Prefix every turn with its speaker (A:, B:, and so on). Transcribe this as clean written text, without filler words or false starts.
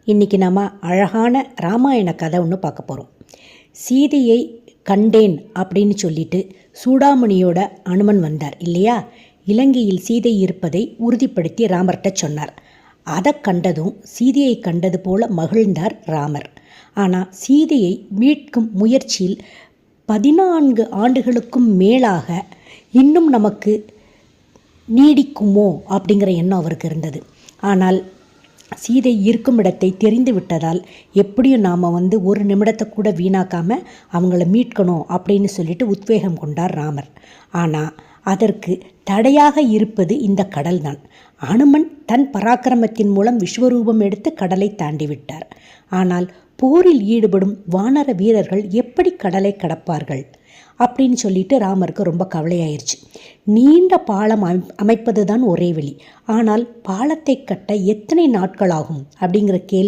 A: இன்றைக்கி நம்ம அழகான ராமாயண கதை ஒன்று பார்க்க போகிறோம். சீதையை கண்டேன் அப்படின்னு சொல்லிட்டு சூடாமணியோட அனுமன் வந்தார் இல்லையா? இலங்கையில் சீதை இருப்பதை உறுதிப்படுத்தி ராமர்கிட்ட சொன்னார். அதை கண்டதும் சீதையை கண்டது போல மகிழ்ந்தார் ராமர். ஆனால் சீதையை மீட்கும் முயற்சியில் 14 ஆண்டுகளுக்கும் மேலாக இன்னும் நமக்கு நீடிக்குமோ அப்படிங்கிற எண்ணம் அவருக்கு இருந்தது. ஆனால் சீதை இருக்கும் இடத்தை தெரிந்து விட்டதால் எப்படியும் நாம் ஒரு நிமிடத்தை கூட வீணாக்காமல் அவங்கள மீட்கணும் அப்படின்னு சொல்லிட்டு உத்வேகம் கொண்டார் ராமர். ஆனால் அதற்கு தடையாக இருப்பது இந்த கடல் தான். அனுமன் தன் பராக்கிரமத்தின் மூலம் விஸ்வரூபம் எடுத்து கடலை தாண்டி விட்டார். ஆனால் போரில் ஈடுபடும் வானர வீரர்கள் எப்படி கடலை கடப்பார்கள் அப்படின்னு சொல்லிட்டு ராமருக்கு ரொம்ப கவலையாயிருச்சு. நீண்ட பாலம் அமைப்பது தான் ஒரே வழி. ஆனால் பாலத்தை கட்ட எத்தனை நாட்கள் ஆகும் அப்படிங்கிற கேள்வி